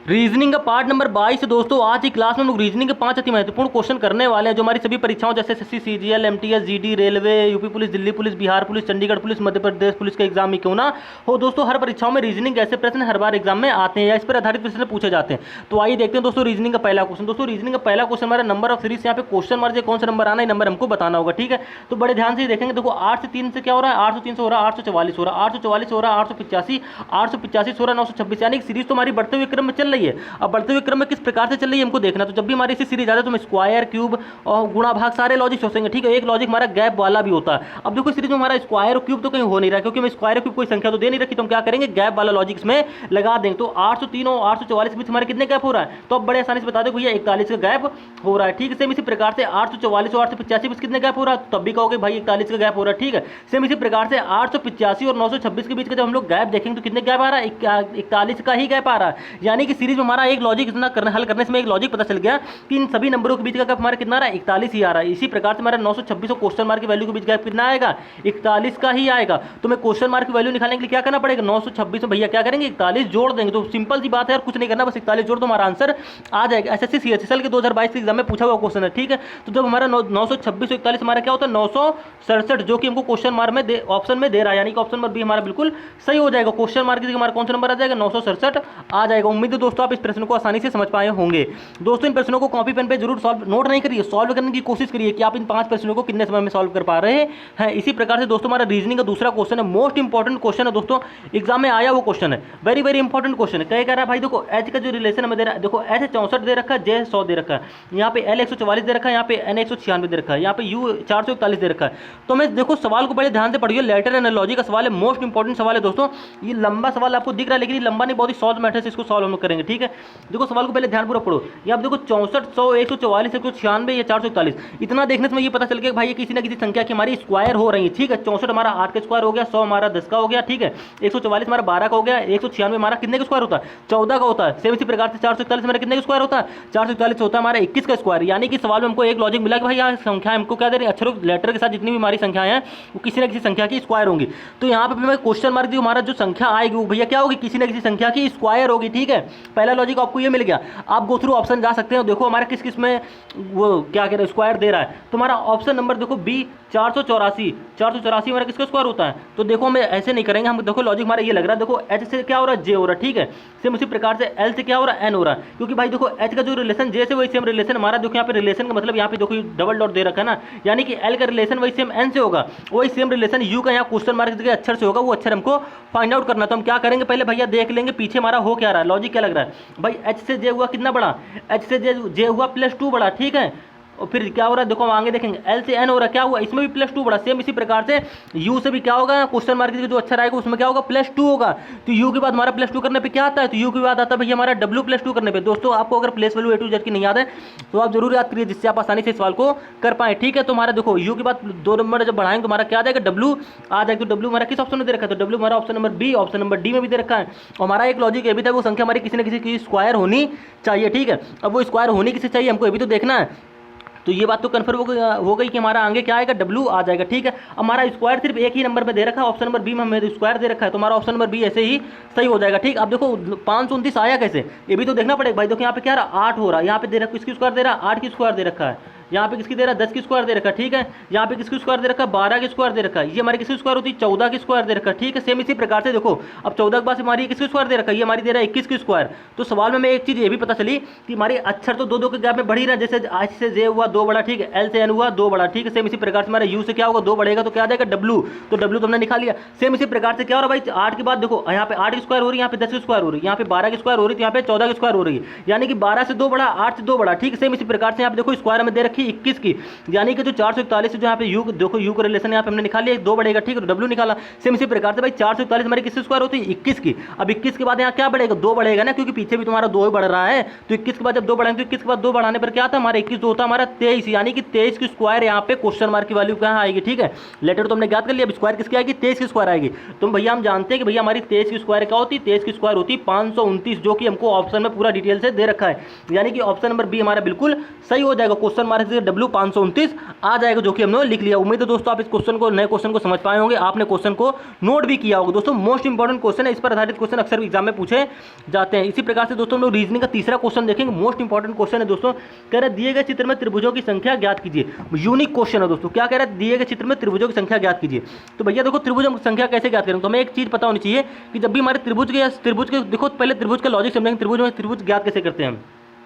Reasoning का part number 22 दोस्तों, आज की क्लास में हम लोग रीजनिंग के 5 अति महत्वपूर्ण क्वेश्चन करने वाले हैं जो हमारी सभी परीक्षाओं जैसे SSC, CGL, MTS, GD, railway, UP police, Delhi police, Bihar police, Chandigarh police, Madhya Pradesh police के एग्जाम में क्यों ना हो दोस्तों, हर परीक्षाओं में रीजनिंग ऐसे प्रश्न हर बार एग्जाम में आते हैं या इस पर आधारित प्रश्न पूछे जाते हैं। तो आइए देखते हैं दोस्तों रीजनिंग का पहला क्वेश्चन। दोस्तों रीजनिंग का पहला क्वेश्चन हमारा नंबर ऑफ सीरीज, यहाँ पे क्वेश्चन मार्क कौन सा नंबर आना है, नंबर हमको बताना होगा। ठीक है, तो बड़े ध्यान से देखेंगे। देखो 8 से 3 से क्या हो रहा है, 8 से 3 से हो रहा है 844 हो रहा है, 844 हो रहा है 885, 885 हो रहा है 926, यानी कि सीरीज तो हमारी बढ़ते हुए क्रम में चल रही है। अब बढ़ते हुए क्रम में किस प्रकार से चल रही है हमको देखना। तो जब भी हमारी इसी सीरीज आता है तो हम स्क्वायर, क्यूब और गुणा भाग सारे लॉजिक सोचेंगे। ठीक है, एक लॉजिक हमारा गैप वाला भी होता है। अब देखो सीरीज में हमारा स्क्वायर और क्यूब तो कहीं हो नहीं रहा है, क्योंकि हम स्क्वायर और क्यूब कोई संख्या तो दे नहीं रखी, तो हम क्या करेंगे गैप वाला लॉजिक इसमें लगा देंगे। तो 803 और 844 के बीच हमारे कितने गैप हो रहा है, तो अब बड़े आसानी से बता दो भैया 41 का गैप हो रहा है। ठीक है, सेम इसी प्रकार से 844 और 885 बीच कितने गैप हो रहा है, तब भी कहोगे भाई 41 का गैप हो रहा है। ठीक है, सेम इसी प्रकार से 885 और 926 के बीच का जब हम लोग गैप देखेंगे तो कितने गैप आ रहा है, 41 का ही गैप आ रहा है। यानी कि सीरीज में हमारा एक लॉजिक इतना हल करने से एक लॉजिक पता चल गया कि इन सभी नंबरों के बीच का गैप हमारा कितना आ रहा है, 41 ही आ रहा है। इसी प्रकार से हमारा 926 और क्वेश्चन मार्क की वैल्यू के बीच गैप कितना आएगा, 41 का ही आएगा। तो मैं क्वेश्चन मार्क की वैल्यू निकालने के लिए क्या करना पड़ेगा, 926 में भैया क्या करेंगे 41 जोड़ देंगे। तो सिंपल सी बात है यार, कुछ नहीं करना, बस 41 जोड़ दो हमारा आंसर आ जाएगा। एसएससी सीएचएसएल के 2022 के एग्जाम में पूछा हुआ क्वेश्चन है। ठीक है, तो जब हमारा 926 और 41 हमारा क्या होता है 967, जो कि हमको क्वेश्चन मार्क में ऑप्शन में दे रहा है, यानी कि ऑप्शन नंबर बी हमारा बिल्कुल सही हो जाएगा। क्वेश्चन मार्क की हमारा कौन सा नंबर आ जाएगा, 967 आ जाएगा। उम्मीद है दोस्तों आप इस प्रश्न को आसानी से समझ पाए होंगे। दोस्तों इन प्रश्नों को कॉपी पेन पे जरूर सॉल्व नोट नहीं करिए, सॉल्व करने की कोशिश करिए कि आप इन 5 प्रश्नों को कितने समय में सॉल्व कर पा रहे हैं। इसी प्रकार से दोस्तों हमारा रीजनिंग का दूसरा क्वेश्चन है, मोस्ट इंपॉर्टेंट क्वेश्चन है दोस्तों, एग्जाम में आया वो क्वेश्चन है, वेरी वेरी इंपॉर्टेंट क्वेश्चन है। क्या कह रहा है भाई, देखो एच का जो रिलेशन हमें दे रहा है, देखो एच 64 दे रखा है, जे 100 दे रखा है, यहाँ पे एल 144 दे रखा है, यहाँ पे एन 196 दे रखा है, यहाँ पे यू 441 दे रखा है। तो मैं देखो सवाल को बड़े ध्यान से पढ़िए, लेटर एनालॉजी का सवाल है, मोस्ट इंपॉर्टेंट सवाल है दोस्तों। ये लंबा सवाल आपको दिख रहा है, लेकिन ये लंबा नहीं, बहुत ही शॉर्ट मेथड से इसको सॉल्व हम करेंगे। ठीक है, देखो सवाल को पहले ध्यान पूरा पढ़ो। ये आप देखो 64, 100, 144, 196 या 441, इतना देखने से ये पता चल गया भाई ये किसी ना किसी संख्या की हमारी स्क्वायर हो रही है। ठीक है, 64 हमारा 8 का स्क्वायर हो गया, 100 हमारा 10 का हो गया। ठीक है, 144 हमारा 12 का हो गया, 196 हमारा कितने का स्क्वायर होता है, 14 का होता है। सेम इसी प्रकार से 441 हमारा कितने का स्क्वायर होता है, 441 होता है हमारा 21 का स्क्वायर। यानी कि सवाल में हमको एक लॉजिक मिला कि भाई यहाँ संख्या हमको क्या दे रही है, अक्षरों लेटर के साथ जितनी भी हमारी संख्याएं हैं वो किसी ना किसी संख्या की स्क्वायर होंगी। तो यहाँ पे मैं क्वेश्चन मार्क जो हमारा जो संख्या आएगी वो भैया क्या होगी, किसी ना किसी संख्या की स्क्वायर होगी। ठीक है, पहला लॉजिक आपको ये मिल गया। आप गो थ्रू ऑप्शन जा सकते हैं, देखो हमारा किस किस में वो क्या कह रहे हैं स्क्वायर दे रहा है। तो हमारा ऑप्शन नंबर देखो बी 484 हमारा किसका स्क्वायर होता है। तो देखो हम ऐसे नहीं करेंगे, हम देखो लॉजिक हमारा ये लग रहा है, देखो एच से क्या हो रहा है, जे हो रहा है। ठीक है, सेम उसी प्रकार से एल से क्या हो रहा है, एन हो रहा है, क्योंकि भाई देखो एच का जो रिलेशन जे से वही सेम रिलेशन हमारा, देखो यहाँ पे रिलेशन का मतलब यहाँ पे देखो डबल डॉट दे रखा है ना, यानी कि एल का रिलेशन वही सेम एन से होगा, वही सेम रिलेशन यू का यहाँ क्वेश्चन मार्क के अक्षर से होगा, वो अक्षर हमको फाइंड आउट करना। तो हम क्या करेंगे, पहले भैया देख लेंगे पीछे हमारा हो क्या रहा है, लॉजिक क्या लग रहा है भाई, एच से जे हुआ कितना बड़ा, एच से जे हुआ +2 बड़ा। ठीक है, और फिर क्या हो रहा है देखो हम आगे देखेंगे, एल से एन हो रहा है, क्या हुआ इसमें भी +2 बड़ा। सेम इसी प्रकार से यू से भी क्या होगा, क्वेश्चन मार्क जो अक्षर आएगा उसमें क्या होगा, +2 होगा। तो यू के बाद हमारा +2 करने पे क्या आता है, तो यू के बाद आता है भैया हमारा डब्ल्यू +2 करने पे। दोस्तों आपको अगर place value A to Z की नहीं याद है तो आप जरूर याद करिए, जिससे आप आसानी से सवाल को कर पाए। ठीक है, तो हमारा देखो यू के बाद 2 नंबर जब बढ़ाएंगे तो हमारा क्या आ जाएगा, डब्ल्यू आ जाएगा। तो डब्ल्यू हमारा किस ऑप्शन में दे रखा है, तो डब्ल्यू हमारा option number B, option number D में भी दे रखा है। और हमारा एक लॉजिक ये भी था, वो संख्या हमारी किसी न किसी की स्क्वायर होनी चाहिए। ठीक है, अब वो स्क्वायर होनी किसे चाहिए हमको ये भी तो देखना है। तो ये बात तो कन्फर्म हो गई कि हमारा आगे क्या आएगा, डब्ल्यू आ जाएगा। ठीक है, हमारा स्क्वायर सिर्फ एक ही नंबर में दे रखा है, ऑप्शन नंबर बी में हमें स्क्वायर दे रखा है, तो हमारा ऑप्शन नंबर बी ऐसे ही सही हो जाएगा। ठीक, अब देखो 529 आया कैसे, ये भी तो देखना पड़ेगा भाई। देखो यहाँ पे क्या रहा, 8 हो रहा है, यहाँ पे दे रखा किसकी स्क्वायर दे रहा है, 8 की स्क्वायर दे रखा है, यहाँ पे किसकी दे रहा है, 10 की स्क्वायर दे रखा है। ठीक है, यहाँ पे किसकी स्क्वायर दे रखा है, 12 की स्क्वायर दे रखा है, ये हमारी किसकी स्क्वायर होती है, 14 की स्क्वायर दे रखा है। ठीक है, सेम इसी प्रकार से देखो अब 14 के बाद हमारी किसकी स्क्वायर दे रखा है, ये हमारी दे रहा है 21 की स्क्वायर। तो सवाल में हमें एक चीज़ ये भी पता चली कि हमारे अक्षर तो 2-2 के गैप में बढ़ ही रहा है, जैसे एच से जे हुआ 2 बड़ा, ठीक है, एल से एन हुआ 2 बड़ा। ठीक है, सेम इसी प्रकार से हमारे यू से क्या होगा 2 बढ़ेगा, तो क्या आ जाएगा डब्ल्यू, तो डब्ल्यू तो हमने निकाल लिया। सेम इसी प्रकार से क्या हो रहा है भाई, 8 के बाद देखो यहाँ पे 8 की स्क्वायर हो रही है, यहाँ पे 10 की स्क्वायर हो रही है, यहाँ पे 12 की स्क्वायर हो रही है, यहाँ पे 14 की स्क्वायर हो रही है, यानी कि 12 से 2 बड़ा, 8 से 2 बड़ा। ठीक है, सेम इसी प्रकार से यहाँ पे देखो स्क्वायर में दे रखी 21 की, यानी कि जो 441 जो यहाँ पे यू देखो यू का रिलेशन यहाँ पे हमने निकाल लिया, 2 बढ़ेगा। ठीक है, तो डब्ल्यू निकाला। सेम इसी प्रकार से भाई 441 हमारी किसकी स्क्वायर होती है, 21 की। अब 21 के बाद यहाँ क्या बढ़ेगा, 2 बढ़ेगा ना, क्योंकि पीछे भी तुम्हारा 2 ही बढ़ रहा है। तो 21 के बाद जब 2 बढ़ाएंगे तो 21 के बाद 2 बढ़ाने पर क्या था हमारा 21 होता है हमारा 23, यानी कि 23 की स्क्वायर यहाँ पे क्वेश्चन मार्क की वैल्यू कहाँ आएगी। ठीक है, लेटर तो हमने याद कर लिया, अब स्क्वायर किसकी आएगी, 23 की स्क्वायर आएगी। तो भैया हम जानते हैं कि भैया हमारी 23 की स्क्वायर क्या होती है, 23 की स्क्वायर होती है 529, जो कि हमको ऑप्शन में पूरा डिटेल से दे रखा है, यानी कि ऑप्शन नंबर बी हमारा बिल्कुल सही हो जाएगा। क्वेश्चन मार्क W529 आ जाएगा, जो कि हमने लिख लिया। उम्मीद है दोस्तों आप इस क्वेश्चन को, नए क्वेश्चन को समझ पाए होंगे, आपने क्वेश्चन को नोट भी किया होगा। दोस्तों मोस्ट इंपॉर्टेंट क्वेश्चन है, इस पर आधारित क्वेश्चन अक्सर एग्जाम में पूछे जाते हैं। इसी प्रकार से दोस्तों हम लोग रीजनिंग का तीसरा क्वेश्चन देखेंगे, मोस्ट इंपॉर्टेंट क्वेश्चन है दोस्तों। कह रहे दिए गए चित्र में त्रिभुजों की संख्या ज्ञात कीजिए। यूनिक क्वेश्चन है दोस्तों। क्या कह रहे हैं, दिए गए चित्र में त्रिभुजों की संख्या ज्ञात कीजिए। तो भैया देखो त्रिभुजों की संख्या कैसे ज्ञात करेंगे, तो हमें एक चीज पता होनी चाहिए कि जब भी हमारे त्रिभुज के देखो पहले त्रिभुज का लॉजिक समझेंगे, त्रिभुज ज्ञात कैसे करते हैं।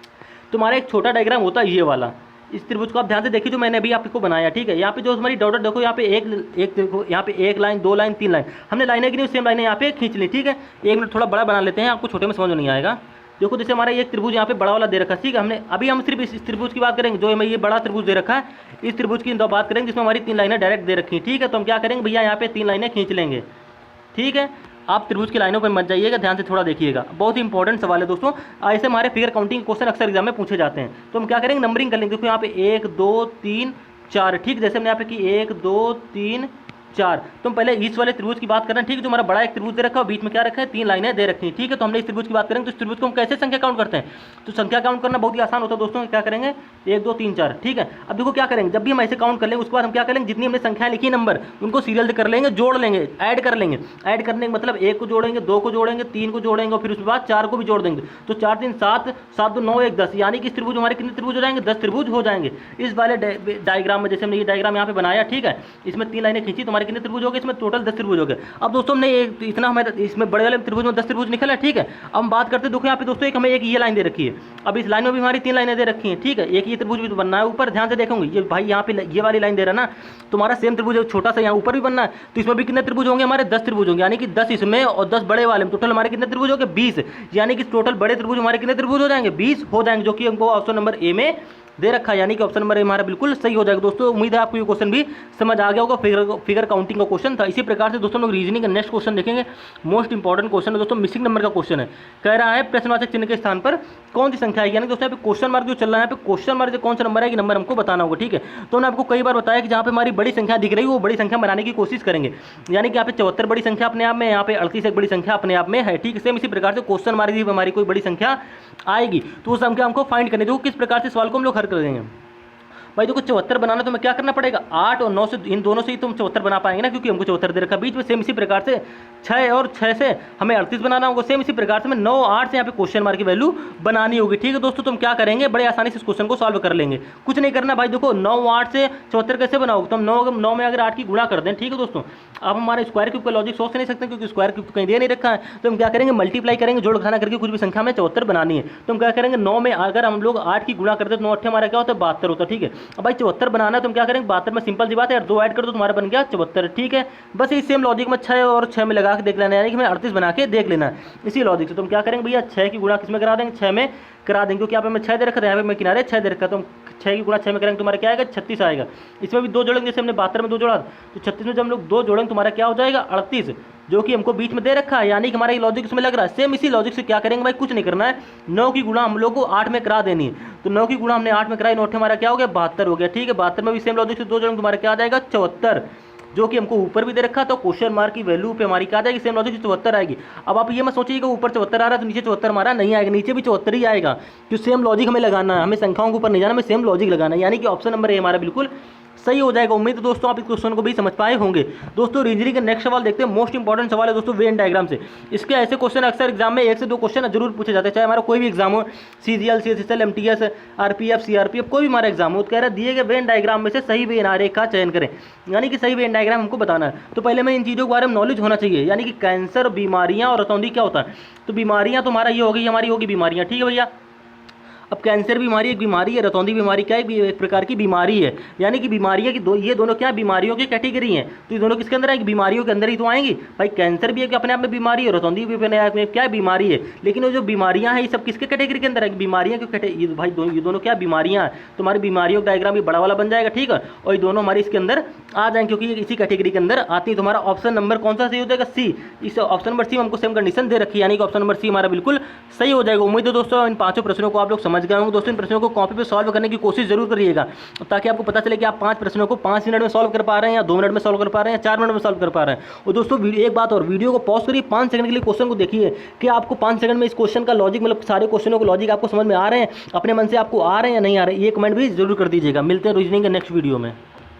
तो हमारा एक छोटा डायग्राम होता है ये वाला, इस त्रिभुज को आप ध्यान से देखिए जो मैंने अभी आपको बनाया, ठीक है। यहाँ पे जो हमारी डॉट देखो, यहाँ पे एक देखो, यहाँ पे एक लाइन, दो लाइन, तीन लाइन, हमने लाइनें की नहीं सेम लाइनें यहाँ पे खींच ली, ठीक है। एक मिनट थोड़ा बड़ा बना लेते हैं, आपको छोटे में समझ नहीं आएगा। देखो जैसे हमारा एक त्रिभुज यहाँ पे बड़ा वाला दे रखा है, ठीक है। हमने अभी हम सिर्फ इस त्रिभुज की बात करेंगे, जो हमें ये बड़ा त्रिभुज दे रखा है, इस त्रिभुज की बात करेंगे जिसमें हमारी तीन लाइनें डायरेक्ट दे रखी हैं, ठीक है। तो हम क्या करेंगे भैया, यहाँ पे तीन लाइनें खींच लेंगे, ठीक है। आप त्रिभुज की लाइनों पर मत जाइएगा, ध्यान से थोड़ा देखिएगा, बहुत ही इंपॉर्टेंट सवाल है दोस्तों। ऐसे हमारे फिगर काउंटिंग क्वेश्चन अक्सर एग्जाम में पूछे जाते हैं। तो हम क्या करेंगे, नंबरिंग कर लेंगे। देखो यहाँ पे 1 2 3 4, ठीक। जैसे हमने यहाँ पे की 1 2 3 4, तो हम पहले इस वाले त्रिभुज की बात कर रहे हैं, ठीक है। जो हमारा बड़ा एक त्रिभुज दे रखा है, बीच में क्या रखा है, तीन लाइनें दे रखी हैं, ठीक है। तो हमने इस त्रिभुज की बात करेंगे, तो इस त्रिभुज को हम कैसे संख्या काउंट करते हैं, तो संख्या काउंट करना बहुत ही आसान होता है दोस्तों। क्या करेंगे, 1 2 3 4, ठीक है। अब देखो क्या करेंगे, जब भी हम ऐसे काउंट कर लेंगे उसके बाद हम क्या करेंगे, जितनी हमने संख्या लिखी नंबर, उनको सीरियल कर लेंगे, जोड़ लेंगे, ऐड कर लेंगे। ऐड करने का मतलब 1 को जोड़ेंगे, 2 को जोड़ेंगे, 3 को जोड़ेंगे और फिर उसके बाद 4 को भी जोड़ देंगे। तो 4 3 7, 7 2 9 1 10, यानी कि इस त्रिभुज हमारे कितने त्रिभुज हो जाएंगे, 10 त्रिभुज हो जाएंगे। इस वाले डायग्राम में, जैसे हमने ये डायग्राम यहाँ पे बनाया, ठीक है, इसमें तीन लाइनें खींची, तुम्हारे कितने त्रिभुज हो गए, इसमें टोटल 10 त्रिभुज हो गए। अब दोस्तों हमने एक इतना हमें इसमें बड़े वाले त्रिभुज में 10 त्रिभुज निकला है, ठीक है। अब हम बात करते हैं, देखो यहाँ पे दोस्तों एक हमें एक ये लाइन दे रखी है, अब इस लाइन में भी हमारी तीन लाइनें दे रखी हैं, ठीक है। एक ये त्रिभुज भी तो बनना है ऊपर, ध्यान से देखोगे ये भाई यहाँ पे ये वाली लाइन दे रहा है ना, तुम्हारा सेम त्रिभुज छोटा सा यहाँ ऊपर भी बनना है, तो इसमें भी कितने त्रिभुज होंगे, हमारे 10 त्रिभुज होंगे, यानी कि 10 इसमें और 10 बड़े वाले में, टोटल हमारे कितने त्रिभुज हो गए, 20, यानी कि टोटल बड़े त्रिभुज हमारे कितने त्रिभुज हो जाएंगे, 20 हो जाएंगे, जो कि हमको ऑप्शन नंबर ए में दे रखा है, यानी कि ऑप्शन नंबर हमारा बिल्कुल सही हो जाएगा दोस्तों। उम्मीद है आपको ये क्वेश्चन भी समझ आ गया होगा, फिगर काउंटिंग का क्वेश्चन था। इसी प्रकार से दोस्तों लोग रीजनिंग का नेक्स्ट क्वेश्चन देखेंगे, मोस्ट इंपॉर्टेंट क्वेश्चन है दोस्तों, मिसिंग नंबर का क्वेश्चन है। कह रहा है प्रश्नवाचक चिन्ह के स्थान पर कौन सी संख्या है, यानी दोस्तों यहाँ पे क्वेश्चन मार्क जो चल रहा है, यहाँ पे क्वेश्चन मार्क से कौन सा नंबर है कि नंबर हमको बताना होगा, ठीक है। तो मैंने आपको कई बार बताया कि जहाँ पे हमारी बड़ी संख्या दिख रही है वो बड़ी संख्या बनाने की कोशिश करेंगे, यानी कि यहाँ पे 74 बड़ी संख्या अपने आप में, यहाँ पे 38 एक बड़ी संख्या अपने आप में है, ठीक है। सेम इसी प्रकार से क्वेश्चन मार्क भी हमारी कोई बड़ी संख्या आएगी तो उस संख्या हमको फाइंड करनी, देखो किस प्रकार से सवाल को हम लोग हल कर देंगे। भाई देखो 74 बनाना तो हमें क्या करना पड़ेगा, 8 और 9 से, इन दोनों से ही तुम 74 बना पाएंगे ना, क्योंकि हमको 74 दे रखा बीच में। सेम इसी प्रकार से 6 और 6 से हमें 38 बनाना होगा, सेम इसी प्रकार से हमें 9 8 से यहाँ पे क्वेश्चन मार्क की वैल्यू बनानी होगी, ठीक है दोस्तों। तुम क्या करेंगे, बड़े आसानी से इस क्वेश्चन को सॉल्व कर लेंगे, कुछ नहीं करना भाई। देखो 9 8 से 74 कैसे बनाओगे, तो हम 9 में अगर 8 की गुणा कर दें, ठीक है दोस्तों। आप हमारे स्क्वायर क्यूब का लॉजिक सोच नहीं सकते, क्योंकि स्क्वायर क्यूब कहीं दे नहीं रखा है, तो हम क्या करेंगे, मल्टीप्लाई करेंगे, जोड़ घटाना करके कुछ भी संख्या में 74 बनानी है। तो हम क्या करेंगे, 9 में अगर हम लोग 8 की गुणा करते हैं तो 9 8 हमारा क्या होता है, 72 होता है, ठीक है। अब भाई 74 बनाना है तो हम क्या करेंगे, 72 में सिंपल सी बात है, 2 ऐड कर दो तुम्हारा बन गया 74, ठीक है। बस इस सेम लॉजिक में 6 और 6 में लगा के देख लेना है, यानी कि हमें 38 बना के देख लेना है इसी लॉजिक से। तो हम क्या करेंगे भैया, 6 की गुणा किसमें करा देंगे, 6 में करा देंगे, क्योंकि यहाँ पे मैं 6 दे रखा था, यहाँ पे मैं किनारे 6 दे रखा, तो हम 6 की गुणा 6 में करेंगे तुम्हारा क्या आएगा, 36 आएगा। इसमें भी 2 जोड़ेंगे, जैसे हमने 72 में 2 जोड़ा, तो 36 में जब हम लोग 2 जोड़ेंगे तुम्हारा क्या हो जाएगा, 38, जो कि हमको बीच में दे रखा है, यानी कि हमारा ये लॉजिक इसमें लग रहा है। सेम इसी लॉजिक से क्या करेंगे भाई, कुछ नहीं करना है, 9 की गुणा हम लोग को 8 में करा देनी है, तो 9 की गुणा हमने 8 में कराई, 9 हमारा क्या हो गया, 72 हो गया, ठीक है। 72 में भी सेम लॉजिक से 2 जोड़ेंगे तुम्हारा क्या आ जाएगा, 74, जो कि हमको ऊपर भी दे रखा, तो क्वेश्चन मार्क की वैल्यू पे हमारी क्या आ जाएगी, सेम लॉजिक से 74 आएगी। अब आप ये मत सोचिएगा ऊपर 74 आ रहा है तो नीचे 74 हमारा नहीं आएगा, नीचे भी 74 ही आएगा, क्योंकि सेम लॉजिक हमें लगाना है, हमें संख्याओं के ऊपर नहीं जाना, हमें सेम लॉजिक लगाना है, यानी कि ऑप्शन नंबर ए हमारा बिल्कुल सही हो जाएगा। उम्मीद है दोस्तों आप इस क्वेश्चन को भी समझ पाए होंगे। दोस्तों रीजनिंग का नेक्स्ट सवाल देखते हैं, मोस्ट इंपॉर्टेंट सवाल है दोस्तों, वेन डायग्राम से। इसके ऐसे क्वेश्चन अक्सर एग्जाम में 1 से 2 क्वेश्चन जरूर पूछे जाते हैं, चाहे हमारा कोई भी एग्जाम हो, CGL CSSL MTS RPF CRPF कोई भी हमारा एग्जाम हो, तो कह रहा है दिए गए वेन डायग्राम में से सही वेन आरेख का चयन करें, यानी कि सही वेन डायग्राम हमको बताना है। तो पहले में इन चीज़ों के बारे में नॉलेज होना चाहिए, यानी कि कैंसर, बीमारियाँ और रतौंधी क्या होता है। तो बीमारियाँ तो हमारा ये होगी, हमारी होगी बीमारियाँ, ठीक है भैया। अब कैंसर बीमारी एक बीमारी है, रतौंधी बीमारी क्या है, एक प्रकार की बीमारी है, यानी कि बीमारियां की ये दोनों क्या बीमारियों की कैटेगरी हैं। तो ये दोनों किसके अंदर आएगी, बीमारियों के अंदर ही तो आएंगी भाई। कैंसर भी एक अपने आप में बीमारी है, रतौंधी भी अपने आप में क्या बीमारी है, लेकिन वो जो बीमारियां हैं ये सब किसके कैटेगरी के अंदर आएगी, बीमारियां की कैटेगरी। भाई ये दोनों क्या बीमारियां हैं, तो हमारी बीमारियों का डायग्राम भी बड़ा वाला बन जाएगा, ठीक है। और ये दोनों हमारी इसके अंदर आ जाएंगे, क्योंकि इसी कैटेगरी के अंदर आती है। तुम्हारा ऑप्शन नंबर कौन सा सही हो जाएगा, सी। इस ऑप्शन नंबर सी हमको सेम कंडीशन दे रखी है, यानी कि ऑप्शन नंबर सी हमारा बिल्कुल सही हो जाएगा। उम्मीद है दोस्तों इन 5 प्रश्नों को आप लोग समझ समझ गए होंगे दोस्तों। इन प्रश्नों को कॉपी पे सॉल्व करने की कोशिश जरूर करिएगा, ताकि आपको पता चले कि आप 5 प्रश्नों को 5 मिनट में सॉल्व कर पा रहे हैं, या 2 मिनट में सॉल्व कर पा रहे हैं, 4 मिनट में सॉल्व कर पा रहे हैं। और दोस्तों एक बात और, वीडियो को पॉज करिए, 5 सेकंड के लिए क्वेश्चन को देखिए कि आपको 5 सेकंड में इस क्वेश्चन का लॉजिक, मतलब सारे क्वेश्चनों को लॉजिक आपको समझ में आ रहे हैं, अपने मन से आपको आ रहे हैं या नहीं आ रहे हैं, ये कमेंट भी जरूर कर दीजिएगा। मिलते हैं रीजनिंग के नेक्स्ट वीडियो में।